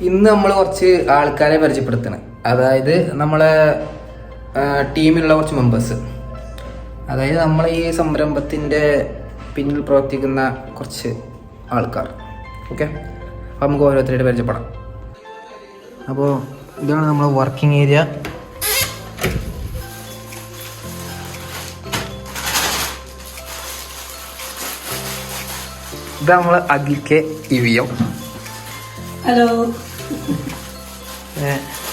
ഇന്ന് നമ്മൾ കുറച്ച് ആൾക്കാരെ പരിചയപ്പെടുത്തണം. അതായത് നമ്മളെ ടീമിലുള്ള കുറച്ച് മെമ്പേഴ്സ്, അതായത് നമ്മളെ ഈ സംരംഭത്തിൻ്റെ പിന്നിൽ പ്രവർത്തിക്കുന്ന കുറച്ച് ആൾക്കാർ. ഓക്കെ, അപ്പോൾ നമുക്ക് ഓരോരുത്തരായിട്ട് പരിചയപ്പെടാം. അപ്പോൾ ഇതാണ് നമ്മളെ വർക്കിംഗ് ഏരിയ. ഇത് നമ്മൾ അഖിൽക്കെ ഇവിയം. ഹലോ.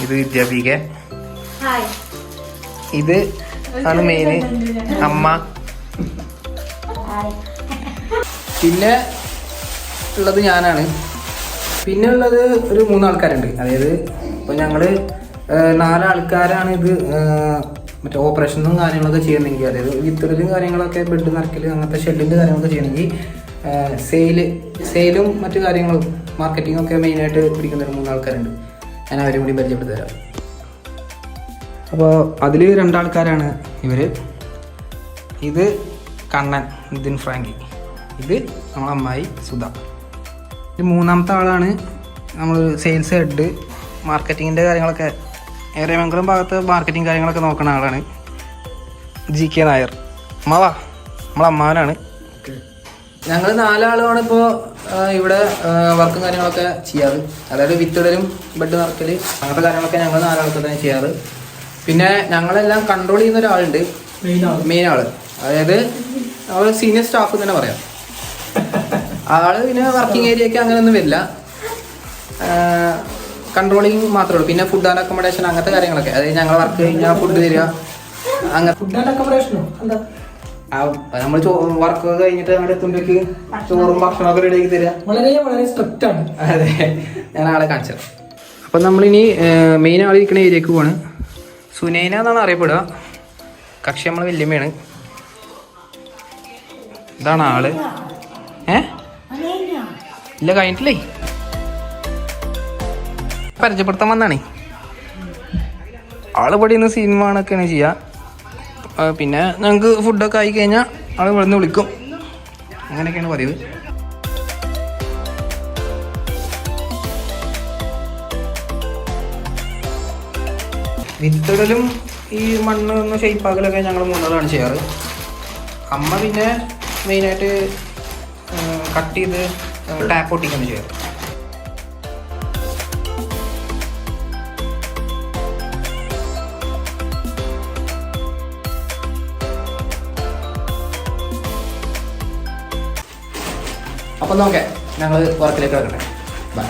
ഇത് വിദ്യാപിക. ഇത് ആണ് മെയിന് അമ്മ. പിന്നെ ഉള്ളത് ഞാനാണ്. പിന്നെ ഉള്ളത് ഒരു 3 ആൾക്കാരുണ്ട്. അതായത് ഇപ്പോൾ ഞങ്ങൾ 4 ആൾക്കാരാണ് ഇത് മറ്റേ ഓപ്പറേഷനും കാര്യങ്ങളൊക്കെ ചെയ്യണമെങ്കിൽ, അതായത് വിത്തലും കാര്യങ്ങളൊക്കെ ബെഡ് നിറക്കൽ അങ്ങനത്തെ ഷെഡിൻ്റെ കാര്യങ്ങളൊക്കെ ചെയ്യണമെങ്കിൽ സെയിലും മറ്റു കാര്യങ്ങളും മാർക്കറ്റിംഗ് ഒക്കെ മെയിനായിട്ട് പിടിക്കുന്ന ഒരു 3 ആൾക്കാരുണ്ട്. ഞാൻ അവരും കൂടി പരിചയപ്പെടുത്തി തരാം. അപ്പോൾ അതിൽ 2 ആൾക്കാരാണ് ഇവർ. ഇത് കണ്ണൻ, നിതിൻ ഫ്രാങ്കി. ഇത് നമ്മളമ്മായി സുധ. ഇത് 3ാമത്തെ ആളാണ് നമ്മൾ സെയിൽസ് ഹെഡ്, മാർക്കറ്റിങ്ങിൻ്റെ കാര്യങ്ങളൊക്കെ ഏറെമംഗലം ഭാഗത്ത് മാർക്കറ്റിംഗ് കാര്യങ്ങളൊക്കെ നോക്കുന്ന ആളാണ്, GK നായർ. അമ്മാവാ, നമ്മളമ്മാവനാണ്. ഞങ്ങൾ 4 ആളുമാണ് ഇപ്പോൾ ഇവിടെ വർക്കും കാര്യങ്ങളൊക്കെ ചെയ്യാറ്. അതായത് വിത്തിടലും ബെഡ് നിറക്കൽ അങ്ങനത്തെ കാര്യങ്ങളൊക്കെ ഞങ്ങൾ 4 ആൾക്ക് തന്നെ ചെയ്യാറ്. പിന്നെ ഞങ്ങളെല്ലാം കൺട്രോൾ ചെയ്യുന്ന ഒരാളുണ്ട്, മെയിൻ ആള്. അതായത് നമ്മൾ സീനിയർ സ്റ്റാഫ് തന്നെ പറയാം. ആള് പിന്നെ വർക്കിംഗ് ഏരിയക്ക് അങ്ങനെയൊന്നും വരില്ല, കൺട്രോളിങ് മാത്രമേ ഉള്ളൂ. പിന്നെ ഫുഡ് ആൻഡ് അക്കോമഡേഷൻ അങ്ങനത്തെ കാര്യങ്ങളൊക്കെ, അതായത് ഞങ്ങൾ വർക്ക് കഴിഞ്ഞാൽ ഫുഡ് തരിക, അങ്ങനെ ഫുഡ് ആൻഡ് അക്കോമഡേഷനോ എന്താ നമ്മൾ വർക്ക് കഴിഞ്ഞിട്ട് അവിടെ എത്തുമ്പോഴേക്ക് ചോറും ഭക്ഷണമൊക്കെ റെഡിയാക്കി തരിക. വളരെ വളരെ സ്ട്രിക്റ്റ് ആണ്. അതെ, ഞാൻ ആളെ കാണിച്ചത്. അപ്പം നമ്മളിനി മെയിൻ ആളിരിക്കുന്ന ഏരിയക്ക് പോവാണ്. സുനൈന എന്നാണ് അറിയപ്പെടുക. കക്ഷി നമ്മൾ വല്യമ്മയാണ്. ഇതാണ് ആള്. ഇല്ല, കഴിഞ്ഞിട്ടില്ലേ, പരിചയപ്പെടുത്താൻ വന്നാണേ. ആള് ഇവിടെ നിന്ന് സിനിമ ഒക്കെയാണ് ചെയ്യുക. പിന്നെ ഞങ്ങൾക്ക് ഫുഡൊക്കെ ആയി കഴിഞ്ഞാൽ ആൾ ഇവിടെ നിന്ന് വിളിക്കും. അങ്ങനെയൊക്കെയാണ് പതിവ്. വിത്തിടലും ഈ മണ്ണ് ഒന്ന് ഷെയ്പ്പാക്കലൊക്കെ ഞങ്ങൾ 3 ആളാണ് ചെയ്യാറ്. അമ്മ പിന്നെ മെയിനായിട്ട് കട്ട് ചെയ്ത് ടാപ്പ് ഒട്ടിക്കുകയാണ് ചെയ്യാറ്. അപ്പം നോക്കേ, ഞങ്ങൾ വർക്കിലേക്ക് കിടക്കട്ടെ. ബൈ.